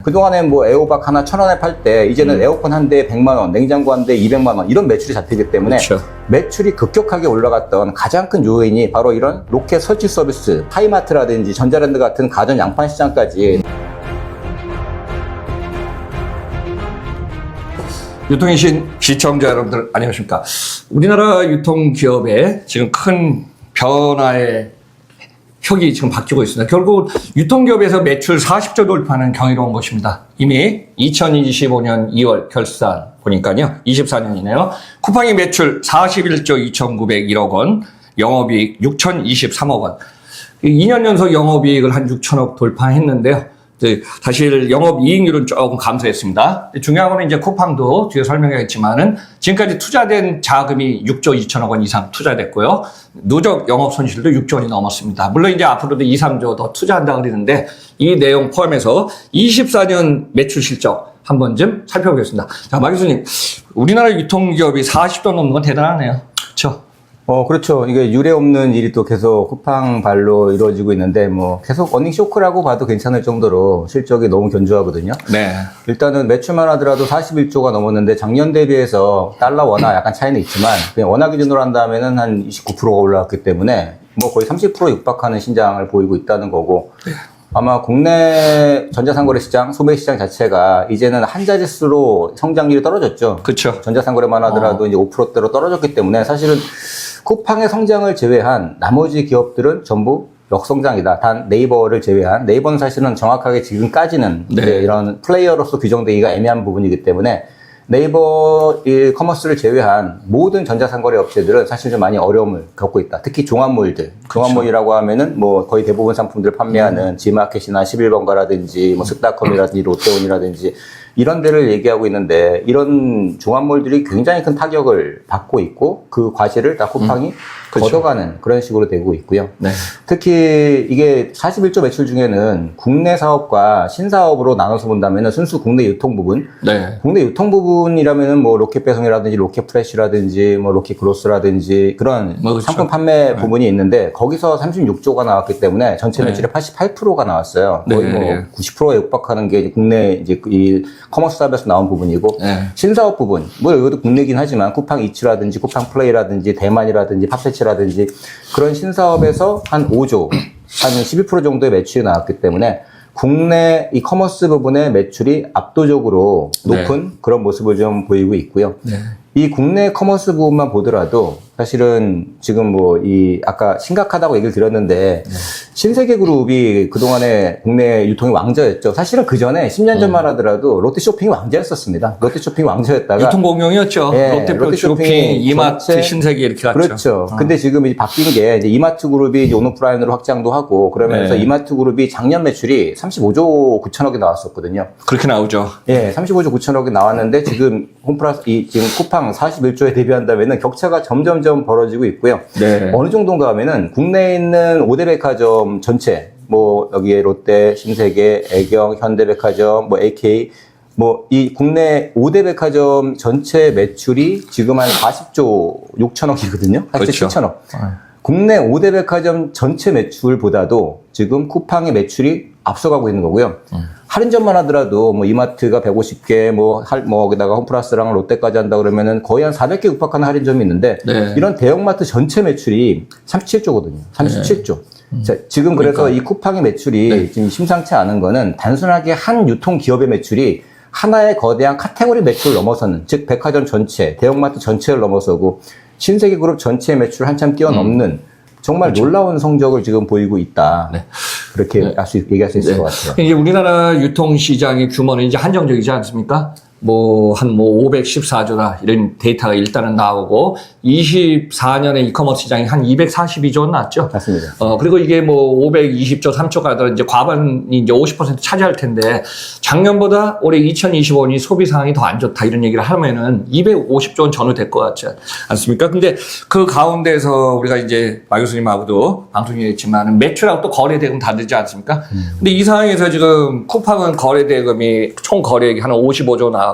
그동안엔 뭐 에어박 하나 1,000원에 팔 때 이제는 에어컨 한 대에 100만 원, 냉장고 한 대에 200만 원 이런 매출이 잡히기 때문에 그렇죠. 매출이 급격하게 올라갔던 가장 큰 요인이 바로 이런 로켓 설치 서비스, 하이마트라든지 전자랜드 같은 가전 양판 시장까지. 유통의 신 시청자 여러분들 안녕하십니까. 우리나라 유통기업의 지금 큰 변화의 혁이 지금 바뀌고 있습니다. 결국 유통기업에서 매출 40조 돌파는 경이로운 것입니다. 이미 2025년 2월 결산 보니까요. 24년이네요. 쿠팡이 매출 41조 2,901억 원, 영업이익 6,023억 원. 2년 연속 영업이익을 한 6천억 돌파했는데요. 사실 영업이익률은 조금 감소했습니다. 중요한 건 이제 쿠팡도 뒤에 설명했지만은 지금까지 투자된 자금이 6조 2천억 원 이상 투자됐고요. 누적 영업 손실도 6조 원이 넘었습니다. 물론 이제 앞으로도 2, 3조 더 투자한다 그러는데 이 내용 포함해서 24년 매출 실적 한 번쯤 살펴보겠습니다. 자, 마 교수님, 우리나라 유통기업이 40조 넘는 건 대단하네요. 그렇죠? 그렇죠. 이게 유례 없는 일이 또 계속 쿠팡 발로 이루어지고 있는데, 뭐, 계속 어닝 쇼크라고 봐도 괜찮을 정도로 실적이 너무 견조하거든요. 네. 일단은 매출만 하더라도 41조가 넘었는데, 작년 대비해서 달러 원화 약간 차이는 있지만, 그냥 원화 기준으로 한다면은 한 29%가 올라왔기 때문에, 뭐 거의 30% 육박하는 신장을 보이고 있다는 거고, 아마 국내 전자상거래 시장, 소매 시장 자체가 이제는 한자릿수로 성장률이 떨어졌죠. 그렇죠. 전자상거래만 하더라도 이제 5%대로 떨어졌기 때문에 사실은 쿠팡의 성장을 제외한 나머지 기업들은 전부 역성장이다. 단 네이버를 제외한, 네이버는 사실은 정확하게 지금까지는 네. 이제 이런 플레이어로서 규정되기가 애매한 부분이기 때문에 네이버 이 커머스를 제외한 모든 전자상거래 업체들은 사실 좀 많이 어려움을 겪고 있다. 특히 종합몰들. 종합몰이라고 하면은 뭐 거의 대부분 상품들을 판매하는 지마켓이나 11번가라든지 뭐 스타컴이라든지 롯데온이라든지 이런 데를 얘기하고 있는데, 이런 종합몰들이 굉장히 큰 타격을 받고 있고 그 과실을 다 쿠팡이 걷어가는 그런 식으로 되고 있고요. 네. 특히 이게 41조 매출 중에는 국내 사업과 신사업으로 나눠서 본다면 순수 국내 유통 부분, 네. 국내 유통 부분이라면은 뭐 로켓 배송이라든지 로켓 프레시라든지 뭐 로켓 그로스라든지 그런 그렇죠. 상품 판매 부분이 있는데, 거기서 36조가 나왔기 때문에 전체 매출의 88%가 나왔어요. 거의 네. 뭐 90%에 육박하는 게 이제 국내 이제 이 커머스 사업에서 나온 부분이고, 네. 신사업 부분, 뭐 이것도 국내긴 하지만 쿠팡 이츠라든지 쿠팡 플레이라든지 대만이라든지 팝세치라든지 그런 신사업에서 한 5조, 한 12% 정도의 매출이 나왔기 때문에 국내 이 커머스 부분의 매출이 압도적으로 높은 그런 모습을 좀 보이고 있고요. 네. 이 국내 커머스 부분만 보더라도 사실은 지금 뭐 이 아까 심각하다고 얘기를 드렸는데, 신세계그룹이 그동안에 국내 유통의 왕자였죠. 사실은 그 전에 10년 전만 하더라도 롯데쇼핑이 왕자였었습니다. 롯데쇼핑이 왕자였다가 유통공룡이었죠. 예, 롯데쇼핑, 이마트, 전체, 신세계 이렇게 갔죠. 그렇죠. 근데 지금 이제 바뀐 게 이제 이마트 그룹이 이제 온오프라인으로 확장도 하고 그러면서 네. 이마트 그룹이 작년 매출이 35조 9천억이 나왔었거든요. 그렇게 나오죠. 예, 35조 9천억이 나왔는데 지금 홈플러스 지금 쿠팡 41조에 대비한다면은 격차가 점점점 벌어지고 있고요. 네. 어느 정도인가 하면은 국내에 있는 5대 백화점 전체, 뭐 여기에 롯데, 신세계, 애경, 현대백화점, 뭐 AK, 뭐 이 국내 5대 백화점 전체 매출이 지금 한 40조 6천억이거든요. 47천억. 국내 5대 백화점 전체 매출보다도 지금 쿠팡의 매출이 앞서가고 있는 거고요. 할인점만 하더라도 뭐 이마트가 150개, 뭐 거기다가 홈플러스랑 롯데까지 한다 그러면은 거의 한 400개 육박하는 할인점이 있는데, 네. 이런 대형마트 전체 매출이 37조거든요. 37조. 자, 지금 그래서 그러니까. 이 쿠팡의 매출이 지금 심상치 않은 거는 단순하게 한 유통기업의 매출이 하나의 거대한 카테고리 매출을 넘어서는, 즉 백화점 전체, 대형마트 전체를 넘어서고 신세계그룹 전체의 매출을 한참 뛰어넘는 정말 놀라운 성적을 지금 보이고 있다. 네. 그렇게 얘기할 수 있을 것 같아요. 이제 우리나라 유통시장의 규모는 이제 한정적이지 않습니까? 뭐, 한 514조다. 이런 데이터가 일단은 나오고, 24년에 이커머스 시장이 한 242조 나왔죠. 맞습니다. 그리고 이게 뭐 520조, 3조 가더라도 이제 과반이 이제 50% 차지할 텐데, 작년보다 올해 2025년이 소비 상황이 더 안 좋다. 이런 얘기를 하면은 250조 원 전후 될 것 같지 않습니까? 근데 그 가운데서 우리가 이제 마 교수님하고도 방송이 했지만 매출하고 또 거래대금 다르지 않습니까? 근데 이 상황에서 지금 쿠팡은 거래대금이 총 거래액이 한 55조 나왔고,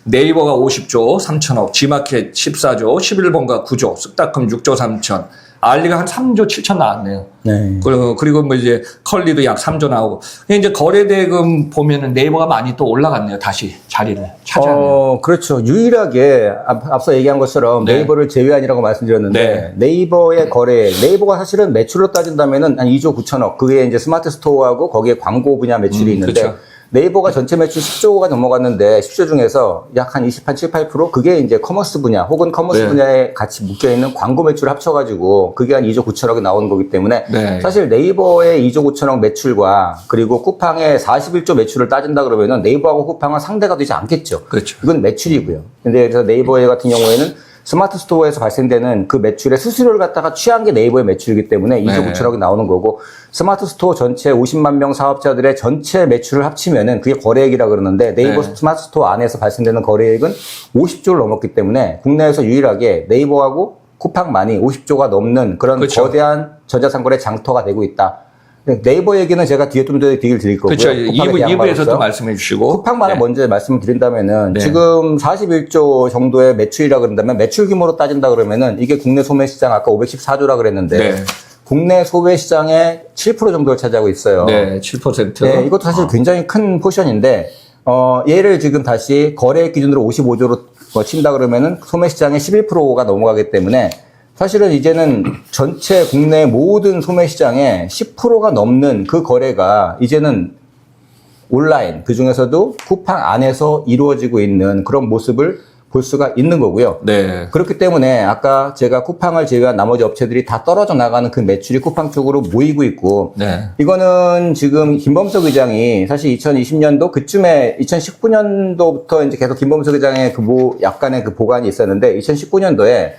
네이버가 50조 3천억, 지마켓 14조, 11번가 9조, 스타컴 6조 3천, 알리가 한 3조 7천 나왔네요. 네. 그리고 뭐 이제 컬리도 약 3조 나오고. 이제 거래대금 보면은 네이버가 많이 또 올라갔네요. 다시 자리를 차지하네요. 그렇죠. 유일하게 앞서 얘기한 것처럼 네. 네이버를 제외한이라고 말씀드렸는데 네이버의 거래, 네이버가 사실은 매출로 따진다면은 한 2조 9천억. 그게 이제 스마트 스토어하고 거기에 광고 분야 매출이 있는데 그렇죠. 네이버가 전체 매출 10조가 넘어갔는데 10조 중에서 약 한 7, 8% 그게 이제 커머스 분야 혹은 커머스 네. 분야에 같이 묶여 있는 광고 매출을 합쳐가지고 그게 한 2조 9천억이 나오는 거기 때문에 네. 사실 네이버의 2조 9천억 매출과 그리고 쿠팡의 41조 매출을 따진다 그러면은 네이버하고 쿠팡은 상대가 되지 않겠죠. 그렇죠. 이건 매출이고요. 근데 그래서 네이버 같은 경우에는 스마트 스토어에서 발생되는 그 매출의 수수료를 갖다가 취한 게 네이버의 매출이기 때문에 2조 네. 9천억이 나오는 거고 스마트 스토어 전체 50만 명 사업자들의 전체 매출을 합치면은 그게 거래액이라 그러는데 네이버 네. 스마트 스토어 안에서 발생되는 거래액은 50조를 넘었기 때문에 국내에서 유일하게 네이버하고 쿠팡만이 50조가 넘는 그런 그렇죠. 거대한 전자상거래 장터가 되고 있다. 네이버 얘기는 제가 뒤에 좀 더 얘기를 드릴 거고요. 그렇죠. 쿠팡에 대한 2부에서 또 바로서. 말씀해 주시고. 쿠팡만을 네. 먼저 말씀을 드린다면은 네. 지금 41조 정도의 매출이라 그런다면 매출 규모로 따진다 그러면은 이게 국내 소매 시장 아까 514조라 그랬는데 네. 국내 소매 시장의 7% 정도를 차지하고 있어요. 네, 7%. 네, 이것도 사실 굉장히 큰 포션인데 얘를 지금 다시 거래액 기준으로 55조로 친다 그러면은 소매 시장의 11%가 넘어가기 때문에 사실은 이제는 전체 국내 모든 소매 시장의 10%가 넘는 그 거래가 이제는 온라인, 그 중에서도 쿠팡 안에서 이루어지고 있는 그런 모습을 볼 수가 있는 거고요. 네. 그렇기 때문에 아까 제가 쿠팡을 제외한 나머지 업체들이 다 떨어져 나가는 그 매출이 쿠팡 쪽으로 모이고 있고, 네. 이거는 지금 김범석 의장이 사실 2020년도 그쯤에 2019년도부터 이제 계속 김범석 의장의 약간의 그 보관이 있었는데 2019년도에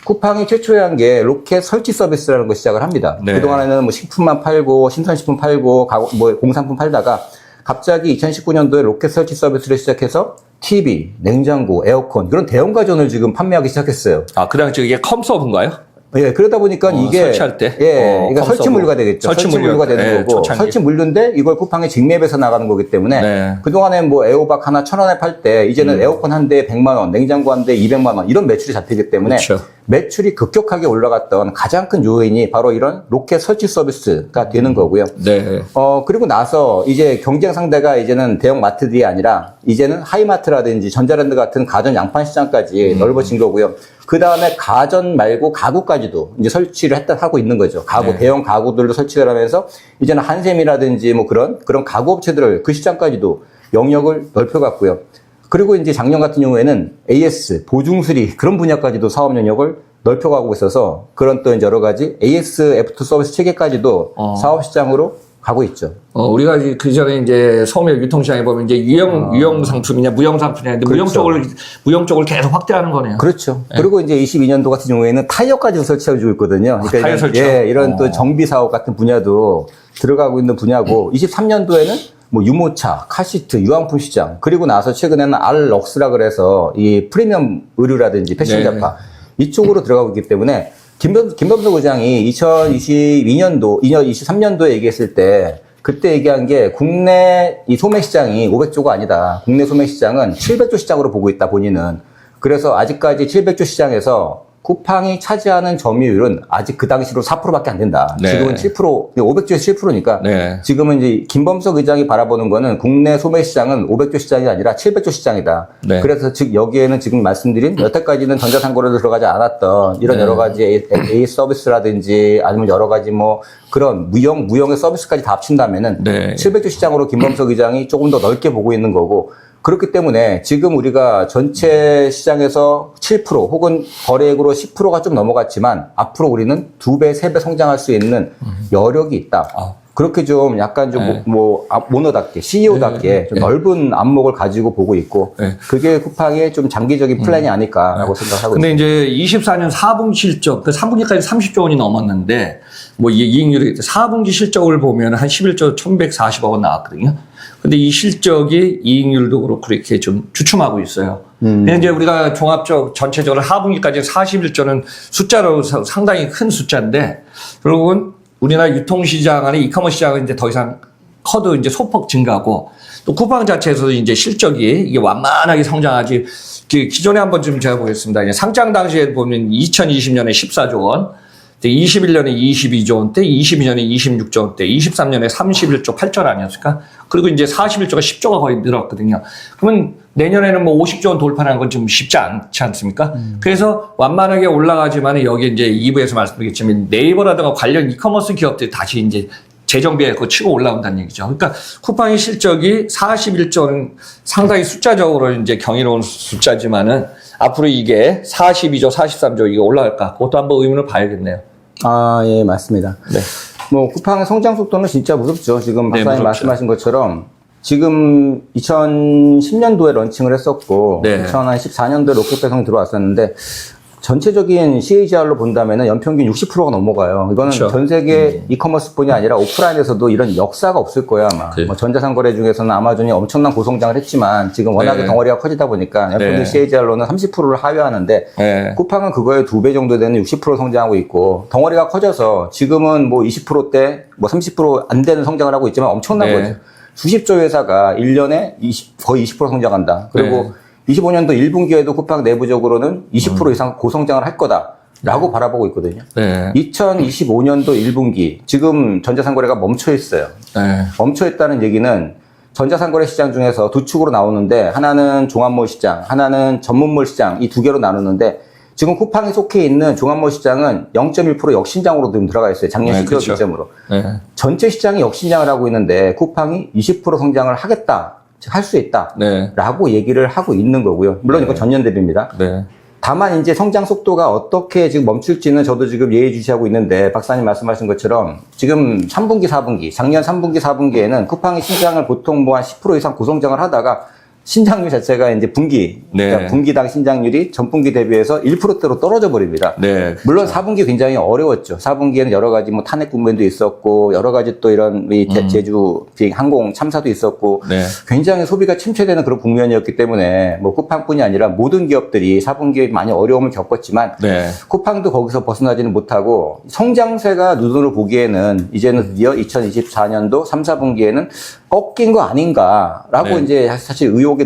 쿠팡이 최초에 한 게 로켓 설치 서비스라는 걸 시작을 합니다. 네. 그동안에는 뭐 식품만 팔고 신선식품 팔고 뭐 공산품 팔다가 갑자기 2019년도에 로켓 설치 서비스를 시작해서 TV, 냉장고, 에어컨 그런 대형 가전을 지금 판매하기 시작했어요. 아, 그 당시 이게 컴서브인가요? 예, 그러다 보니까 이게 설치할 때? 예, 이거 컴서브. 설치 물류가 되겠죠. 설치 물류가 되는 네, 거고 초창기. 설치 물류인데 이걸 쿠팡이 직매입해서 나가는 거기 때문에 네. 그동안에 뭐 에어박 하나 1,000원에 팔 때 이제는 에어컨 한 대에 100만 원, 냉장고 한 대에 200만 원 이런 매출이 잡히기 때문에 그렇죠. 매출이 급격하게 올라갔던 가장 큰 요인이 바로 이런 로켓 설치 서비스가 되는 거고요. 네. 그리고 나서 이제 경쟁 상대가 이제는 대형 마트들이 아니라 이제는 하이마트라든지 전자랜드 같은 가전 양판 시장까지 넓어진 거고요. 그 다음에 가전 말고 가구까지도 이제 설치를 하고 있는 거죠. 가구, 네. 대형 가구들도 설치를 하면서 이제는 한샘이라든지 뭐 그런 가구 업체들을 그 시장까지도 영역을 넓혀갔고요. 그리고 이제 작년 같은 경우에는 AS, 보증수리 그런 분야까지도 사업 영역을 넓혀가고 있어서 그런 또 이제 여러 가지 AS F2 서비스 체계까지도 사업 시장으로 가고 있죠. 우리가 그 전에 이제 소매 유통시장에 보면 이제 유형 상품이냐 무형 상품이냐 근데 그렇죠. 무형 쪽을 계속 확대하는 거네요. 그렇죠. 그리고 이제 22년도 같은 경우에는 타이어까지도 설치해주고 있거든요. 그러니까 타이어 설치. 이런 또 정비 사업 같은 분야도 들어가고 있는 분야고 23년도에는 뭐 유모차, 카시트, 유황품 시장 그리고 나서 최근에는 알럭스라 그래서 이 프리미엄 의류라든지 패션 잡화 이쪽으로 들어가고 있기 때문에 김범석 의장이 2022년도, 2023년도에 얘기했을 때 그때 얘기한 게 국내 이 소매 시장이 500조가 아니다. 국내 소매 시장은 700조 시장으로 보고 있다, 본인은. 그래서 아직까지 700조 시장에서 쿠팡이 차지하는 점유율은 아직 그 당시로 4%밖에 안 된다. 네. 지금은 7%, 500조에서 7%니까 네. 지금은 이제 김범석 의장이 바라보는 거는 국내 소매 시장은 500조 시장이 아니라 700조 시장이다. 네. 그래서 즉 여기에는 지금 말씀드린 여태까지는 전자상거래로 들어가지 않았던 이런 여러 가지 A 서비스라든지 아니면 여러 가지 뭐 그런 무형의 서비스까지 다 합친다면은 700조 시장으로 김범석 의장이 조금 더 넓게 보고 있는 거고 그렇기 때문에 지금 우리가 전체 시장에서 7% 혹은 거래액으로 10%가 좀 넘어갔지만 앞으로 우리는 2배, 3배 성장할 수 있는 여력이 있다. 그렇게 좀 약간 좀 오너답게, CEO답게 좀 넓은 안목을 가지고 보고 있고 그게 쿠팡의 좀 장기적인 플랜이 아닐까라고 생각하고 근데 있습니다. 이제 24년 4분기 실적, 그 3분기까지 30조 원이 넘었는데 뭐 이익률이 4분기 실적을 보면 한 11조 1,140억 원 나왔거든요. 근데 이 실적이 이익률도 그렇고 이렇게 좀 주춤하고 있어요. 근데 이제 우리가 종합적 전체적으로 하분기까지 41조는 숫자로 상당히 큰 숫자인데 결국은 우리나라 유통시장 안에 이커머스 시장은 이제 더 이상 커도 이제 소폭 증가하고 또 쿠팡 자체에서도 이제 실적이 이게 완만하게 성장하지 기존에 한번 좀 제가 보겠습니다. 상장 당시에 보면 2020년에 14조 원, 이제 21년에 22조 원대, 22년에 26조 원대, 23년에 31조 8천 아니었을까? 그리고 이제 41조가 10조가 거의 늘었거든요. 그러면 내년에는 뭐 50조 원 돌파하는 건 좀 쉽지 않지 않습니까? 그래서 완만하게 올라가지만 여기 이제 2부에서 말씀드리겠지만 네이버라든가 관련 이커머스 기업들이 다시 이제 재정비에 그 치고 올라온다는 얘기죠. 그러니까 쿠팡의 실적이 41조는 상당히 숫자적으로 이제 경이로운 숫자지만은 앞으로 이게 42조, 43조 이게 올라갈까? 그것도 한번 의문을 봐야겠네요. 아, 예, 맞습니다. 네. 뭐 쿠팡의 성장 속도는 진짜 무섭죠. 지금 네, 박사님 무섭죠. 말씀하신 것처럼 지금 2010년도에 런칭을 했었고 네. 2014년도에 로켓 배송이 들어왔었는데 전체적인 CAGR로 본다면은 연평균 60%가 넘어가요. 이거는 그렇죠. 전 세계 이커머스뿐이 아니라 오프라인에서도 이런 역사가 없을 거야 아마. 네. 뭐 전자상거래 중에서는 아마존이 엄청난 고성장을 했지만 지금 워낙에 네. 덩어리가 커지다 보니까 연평균 네. CAGR로는 30%를 하회하는데 네. 쿠팡은 그거의 2배 정도 되는 60% 성장하고 있고 덩어리가 커져서 지금은 뭐 20%대 뭐 30% 안 되는 성장을 하고 있지만 엄청난 네. 거죠. 수십조 회사가 1년에 거의 20% 성장한다. 그리고 네. 25년도 1분기에도 쿠팡 내부적으로는 20% 이상 고성장을 할 거다라고 바라보고 있거든요. 네. 2025년도 1분기 지금 전자상거래가 멈춰 있어요. 네. 멈춰 있다는 얘기는 전자상거래 시장 중에서 두 축으로 나오는데 하나는 종합몰 시장, 하나는 전문몰 시장 이 두 개로 나누는데 지금 쿠팡이 속해 있는 종합몰 시장은 0.1% 역신장으로 지금 들어가 있어요. 작년 네, 12월 그렇죠. 기점으로. 네. 전체 시장이 역신장을 하고 있는데 쿠팡이 20% 성장을 하겠다, 할 수 있다. 네. 라고 얘기를 하고 있는 거고요. 물론 네. 이건 전년 대비입니다. 네. 다만 이제 성장 속도가 어떻게 지금 멈출지는 저도 지금 예의주시하고 있는데 박사님 말씀하신 것처럼 지금 3분기, 4분기, 작년 3분기, 4분기에는 쿠팡이 신장을 보통 뭐 한 10% 이상 고성장을 하다가 신장률 자체가 이제 분기, 네. 그러니까 분기당 신장률이 전분기 대비해서 1%대로 떨어져 버립니다. 네. 물론 4분기 굉장히 어려웠죠. 4분기에는 여러 가지 뭐 탄핵 국면도 있었고 여러 가지 또 이런 제주 비행 항공 참사도 있었고 네. 굉장히 소비가 침체되는 그런 국면이었기 때문에 뭐 쿠팡뿐이 아니라 모든 기업들이 4분기에 많이 어려움을 겪었지만 네. 쿠팡도 거기서 벗어나지는 못하고 성장세가 눈으로 보기에는 이제는 드디어 2024년도 3, 4분기에는 꺾인 거 아닌가라고 네. 이제 사실 의혹의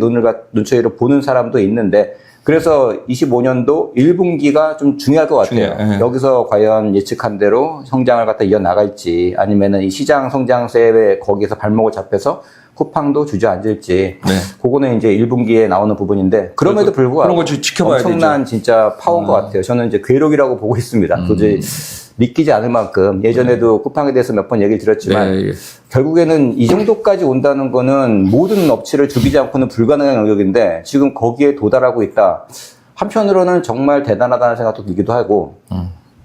눈초리로 보는 사람도 있는데 그래서 25년도 1분기가 좀 중요할 것 같아요. 중요해요. 여기서 과연 예측한 대로 성장을 갖다 이어나갈지 아니면은 이 시장 성장세에 거기에서 발목을 잡혀서 쿠팡도 주저앉을지 네. 그거는 이제 1분기에 나오는 부분인데 그럼에도 불구하고 그런 거 좀 지켜봐야 엄청난 진짜 파워인 것 같아요. 저는 이제 괴력이라고 보고 있습니다. 도저히 믿기지 않을 만큼 예전에도 쿠팡에 대해서 몇 번 얘기를 드렸지만 네. 결국에는 이 정도까지 온다는 거는 모든 업체를 죽이지 않고는 불가능한 영역인데 지금 거기에 도달하고 있다. 한편으로는 정말 대단하다는 생각도 들기도 하고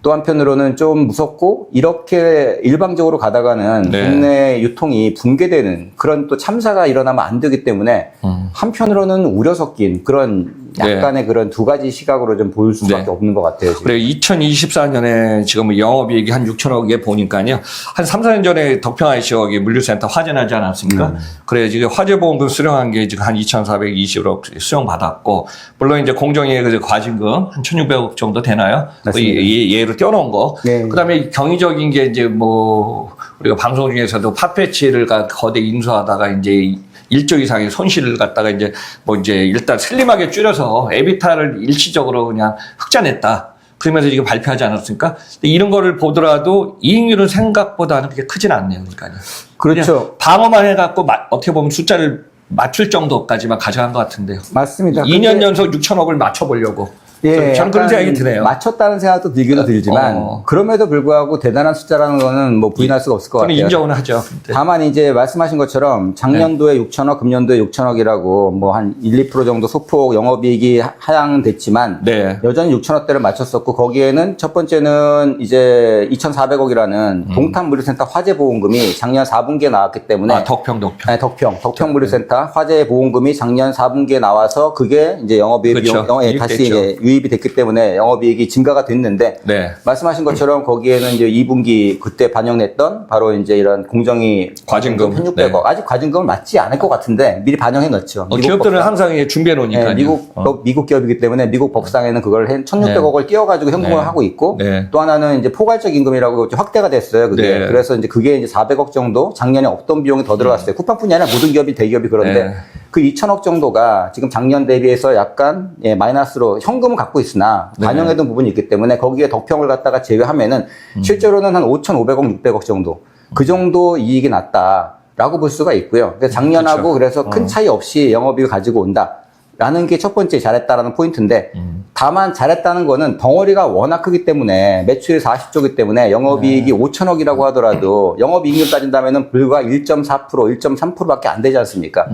또 한편으로는 좀 무섭고 이렇게 일방적으로 가다가는 네. 국내 유통이 붕괴되는 그런 또 참사가 일어나면 안 되기 때문에 한편으로는 우려 섞인 그런 약간의 그런 두 가지 시각으로 좀 보일 수밖에 네. 없는 것 같아요. 지금. 그래 2024년에 지금 영업이익이 한 6천억에 보니까요. 한 3, 4년 전에 덕평IC역이 물류센터 화재 나지 않았습니까? 그래 지금 화재보험금 수령한 게 지금 한 2,420억 수령받았고 물론 이제 공정위에 그 과징금 한 1,600억 정도 되나요? 맞습니다. 예로 떼어놓은 거. 네. 그다음에 경이적인 게 이제 뭐 우리가 방송 중에서도 팥배치를 거대 인수하다가 이제 1조 이상의 손실을 갖다가 이제 뭐 이제 일단 슬림하게 줄여서 에비타를 일시적으로 그냥 흑자냈다. 그러면서 지금 발표하지 않았습니까? 근데 이런 거를 보더라도 이익률은 생각보다는 그렇게 크진 않네요. 그러니까요. 그렇죠. 방어만 해갖고 어떻게 보면 숫자를 맞출 정도까지만 가져간 것 같은데요. 맞습니다. 2년 연속 6천억을 맞춰보려고. 예, 저는 그런 생각이 드네요. 맞췄다는 생각도 들기도 들지만 그럼에도 불구하고 대단한 숫자라는 거는 뭐 부인할 수가 없을 것 저는 같아요. 인정은 하죠. 근데. 다만 이제 말씀하신 것처럼 작년도에 6천억, 금년도에 6천억이라고 뭐 한 1, 2% 정도 소폭 영업이익이 하향됐지만 네. 여전히 6천억대를 맞췄었고 거기에는 첫 번째는 이제 2,400억이라는 동탄 물류센터 화재 보험금이 작년 4분기에 나왔기 때문에 덕평. 네, 덕평 물류센터 화재 보험금이 작년 4분기에 나와서 그게 이제 영업이익 그렇죠. 비용 다시 이제 유입이 됐기 때문에 영업이익이 증가가 됐는데 네. 말씀하신 것처럼 거기에는 이제 2분기 그때 반영했던 바로 이제 이런 공정위 과징금. 1,600억 네. 아직 과징금을 맞지 않을 것 같은데 미리 반영해 넣었죠. 기업들은 항상 준비해 놓으니까요. 네, 미국 기업이기 때문에 미국 법상에는 그걸 1,600억을 띄워가지고 현금을 네. 하고 있고 네. 또 하나는 이제 포괄적 임금이라고 확대가 됐어요. 그게 네. 그래서 이제 그게 이제 400억 정도 작년에 없던 비용이 더 들어갔어요. 쿠팡뿐이 아니라 모든 기업이 대기업이 그런데 네. 그 2천억 정도가 지금 작년 대비해서 약간 마이너스로 현금은 갖고 있으나 반영해둔 부분이 있기 때문에 거기에 덕평을 갖다가 제외하면은 실제로는 한 5,500억, 600억 정도 그 정도 이익이 났다라고 볼 수가 있고요. 그래서 작년하고 그래서 큰 차이 없이 영업이익을 가지고 온다라는 게 첫 번째 잘했다라는 포인트인데 다만 잘했다는 거는 덩어리가 워낙 크기 때문에 매출이 40조이기 때문에 영업이익이 5천억이라고 하더라도 영업이익률 따진다면은 불과 1.4%, 1.3%밖에 안 되지 않습니까?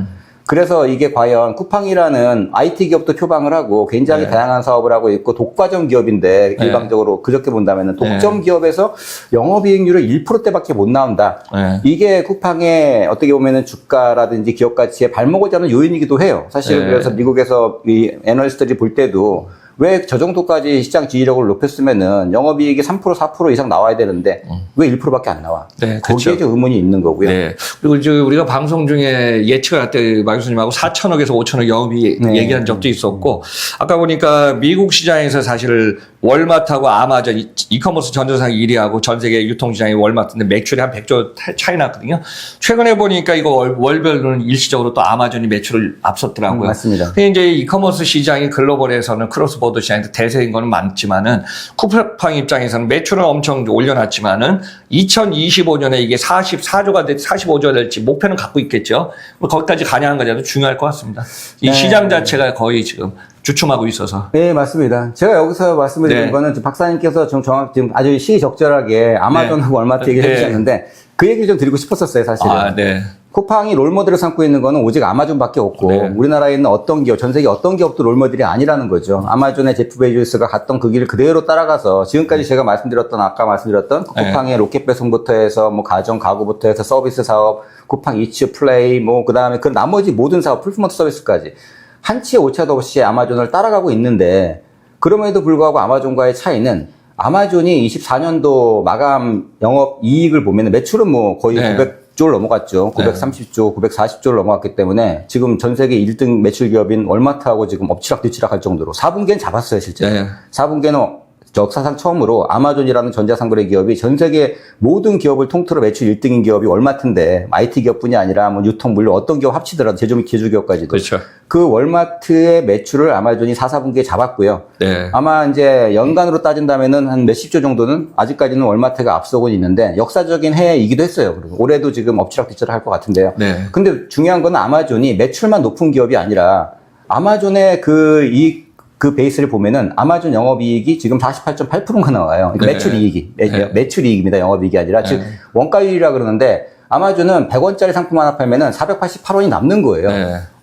그래서 이게 과연 쿠팡이라는 IT 기업도 표방을 하고 굉장히 다양한 사업을 하고 있고 독과점 기업인데 일방적으로 그렇게 본다면은 독점 기업에서 영업이익률을 1%대밖에 못 나온다. 이게 쿠팡의 어떻게 보면은 주가라든지 기업 가치에 발목을 잡는 요인이기도 해요. 사실은 그래서 미국에서 이 애널리스트들이 볼 때도 왜 저 정도까지 시장 지지력을 높였으면은 영업이익이 3%, 4% 이상 나와야 되는데 왜 1%밖에 안 나와? 네, 거기에 좀 의문이 있는 거고요. 네. 그리고 우리가 방송 중에 예측을 할 때 마 교수님하고 4천억에서 5천억 영업이 얘기한 적도 있었고 아까 보니까 미국 시장에서 사실 월마트하고 아마존 이커머스 전자상 1위하고 전 세계 유통시장의 월마트인데 매출이 한 100조 차이 났거든요. 최근에 보니까 이거 월별로는 일시적으로 또 아마존이 매출을 앞섰더라고요. 맞습니다. 근데 이제 이커머스 시장이 글로벌에서는 크로스보더 시장에서 대세인 거는 많지만은 쿠팡 입장에서는 매출은 엄청 올려놨지만은 2025년에 이게 44조가 될지 45조가 될지 목표는 갖고 있겠죠. 거기까지 가냐는 거자도 중요할 것 같습니다. 이 시장 자체가 거의 지금 주춤하고 있어서. 네, 맞습니다. 제가 여기서 말씀을 드린 거는 지금 박사님께서 지금 지금 아주 시적절하게 아마존하고 월마트 얘기를 해주셨는데 그 얘기를 좀 드리고 싶었었어요, 사실은. 아, 네. 쿠팡이 롤모델을 삼고 있는 거는 오직 아마존밖에 없고 우리나라에 있는 어떤 기업, 전 세계 어떤 기업도 롤모델이 아니라는 거죠. 아마존의 제프 베조스가 갔던 그 길을 그대로 따라가서 지금까지 제가 아까 말씀드렸던 쿠팡의 로켓 배송부터 해서 뭐 가전 가구부터 해서 서비스 사업, 쿠팡 이츠 플레이 뭐 그다음에 그 나머지 모든 사업, 풀프먼트 서비스까지 한치의 오차도 없이 아마존을 따라가고 있는데 그럼에도 불구하고 아마존과의 차이는 아마존이 24년도 마감 영업 이익을 보면 매출은 뭐 거의 900조를 넘어갔죠. 930조, 940조를 넘어갔기 때문에 지금 전 세계 1등 매출 기업인 월마트하고 지금 엎치락뒤치락 할 정도로 4분기엔 잡았어요, 실제. 4분기에는 역사상 처음으로 아마존이라는 전자상거래 기업이 전 세계 모든 기업을 통틀어 매출 1등인 기업이 월마트인데 IT 기업뿐이 아니라 뭐 유통, 물론 어떤 기업 합치더라도 제조업 기업까지도. 그렇죠. 그 월마트의 매출을 아마존이 4분기에 잡았고요. 아마 이제 연간으로 따진다면은 한 몇십 조 정도는 아직까지는 월마트가 앞서고 있는데 역사적인 해이기도 했어요. 그리고 올해도 지금 엎치락뒤치락 할 것 같은데요. 근데 중요한 건 아마존이 매출만 높은 기업이 아니라 아마존의 그 베이스를 보면은 아마존 영업이익이 지금 48.8%가 나와요. 그러니까 매출 이익이. 매출 이익입니다. 영업이익이 아니라. 즉, 원가율이라 그러는데 아마존은 100원짜리 상품 하나 팔면은 488원이 남는 거예요.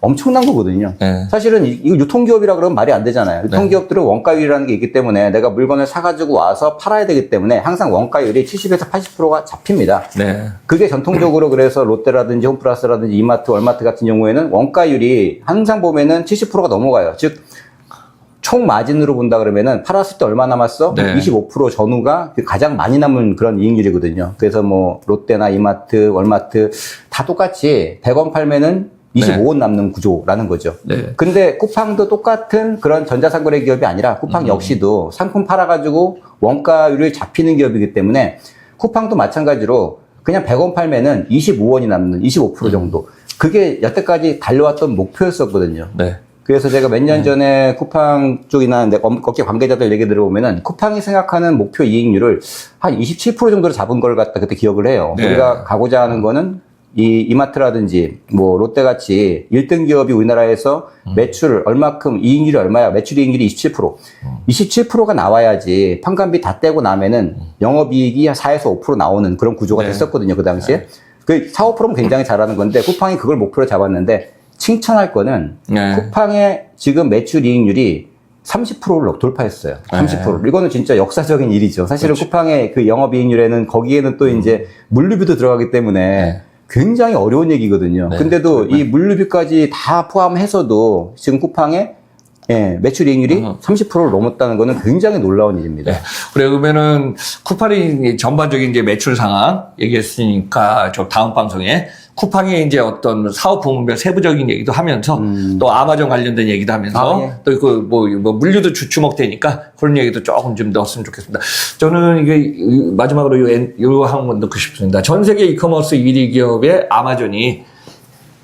엄청난 거거든요. 사실은 이거 유통기업이라 그러면 말이 안 되잖아요. 유통기업들은 원가율이라는 게 있기 때문에 내가 물건을 사가지고 와서 팔아야 되기 때문에 항상 원가율이 70에서 80%가 잡힙니다. 그게 전통적으로 그래서 롯데라든지 홈플러스라든지 이마트, 월마트 같은 경우에는 원가율이 항상 보면은 70%가 넘어가요. 즉, 총 마진으로 본다 그러면은 팔았을 때 얼마 남았어? 25% 전후가 가장 많이 남은 그런 이익률이거든요. 그래서 뭐 롯데나 이마트, 월마트 다 똑같이 100원 팔면은 25원 남는 구조라는 거죠. 근데 쿠팡도 똑같은 그런 전자상거래 기업이 아니라 쿠팡 역시도 상품 팔아가지고 원가율을 잡히는 기업이기 때문에 쿠팡도 마찬가지로 그냥 100원 팔면은 25원이 남는 25% 정도. 그게 여태까지 달려왔던 목표였었거든요. 그래서 제가 몇 년 전에 쿠팡 쪽이나 업계 관계자들 얘기 들어보면은 쿠팡이 생각하는 목표 이익률을 한 27% 정도로 잡은 걸 갖다 그때 기억을 해요. 우리가 가고자 하는 거는 이마트라든지 뭐 롯데같이 1등 기업이 우리나라에서 매출 얼마큼 이익률이 얼마야? 매출 이익률이 27%. 27%가 나와야지 판관비 다 떼고 나면은 영업이익이 한 4에서 5% 나오는 그런 구조가 됐었거든요. 그 당시에. 그 4, 5%면 굉장히 잘하는 건데 쿠팡이 그걸 목표로 잡았는데 칭찬할 거는 쿠팡의 지금 매출 이익률이 30%를 돌파했어요. 30%. 이거는 진짜 역사적인 일이죠. 사실은 쿠팡의 그 영업이익률에는 거기에는 또 이제 물류비도 들어가기 때문에 굉장히 어려운 얘기거든요. 근데도 이 물류비까지 다 포함해서도 지금 쿠팡의 매출 이익률이 30%를 넘었다는 거는 굉장히 놀라운 일입니다. 그러면은 쿠팡이 전반적인 이제 매출 상황 얘기했으니까 저 다음 방송에 쿠팡의 이제 어떤 사업 부문별 세부적인 얘기도 하면서 또 아마존 관련된 얘기도 하면서 또 그 뭐 물류도 주목되니까 그런 얘기도 조금 좀 넣었으면 좋겠습니다. 저는 이게 마지막으로 요 한 번 넣고 싶습니다. 전 세계 이커머스 1위 기업의 아마존이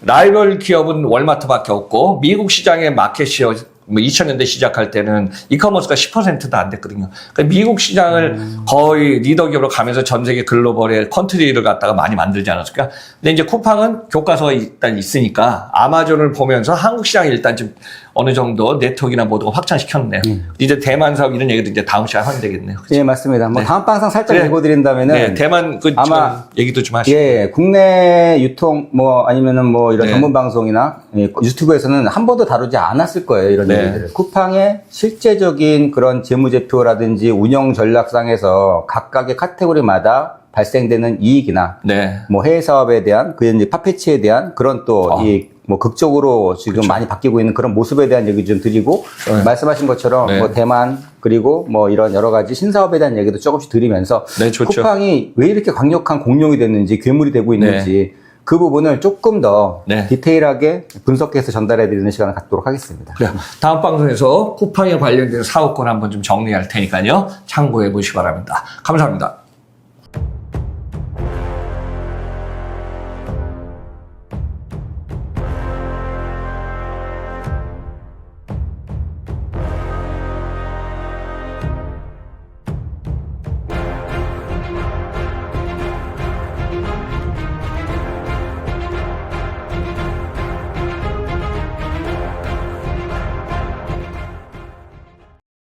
라이벌 기업은 월마트밖에 없고 미국 시장의 마켓시어 뭐 2000년대 시작할 때는 이커머스가 10%도 안 됐거든요. 그러니까 미국 시장을 거의 리더 기업으로 가면서 전 세계 글로벌의 컨트리를 갖다가 많이 만들지 않았을까? 근데 이제 쿠팡은 교과서가 일단 있으니까 아마존을 보면서 한국 시장이 일단 좀 어느 정도 네트워크나 모두가 확장시켰네요. 이제 대만 사업 이런 얘기도 이제 다음 시간에 하면 되겠네요. 그렇죠? 예, 맞습니다. 뭐 네. 다음 방송 살짝 그래. 읽어드린다면은 네, 대만 그 아마 얘기도 좀 하시고. 예, 국내 유통 뭐 아니면은 뭐 이런 네. 전문 방송이나 예, 유튜브에서는 한 번도 다루지 않았을 거예요. 이런 네. 얘기들을. 쿠팡의 실제적인 그런 재무제표라든지 운영 전략상에서 각각의 카테고리마다 발생되는 이익이나 네. 뭐 해외 사업에 대한 그 이제 팟패치에 대한 그런 또 이 뭐 극적으로 지금 많이 바뀌고 있는 그런 모습에 대한 얘기 좀 드리고 네. 말씀하신 것처럼 네. 뭐 대만 그리고 뭐 이런 여러 가지 신사업에 대한 얘기도 조금씩 드리면서 네, 좋죠. 쿠팡이 왜 이렇게 강력한 공룡이 됐는지 괴물이 되고 있는지 그 부분을 조금 더 네. 디테일하게 분석해서 전달해 드리는 시간을 갖도록 하겠습니다. 그래요. 다음 방송에서 쿠팡에 관련된 사업권 한번 좀 정리할 테니까요. 참고해 보시기 바랍니다. 감사합니다.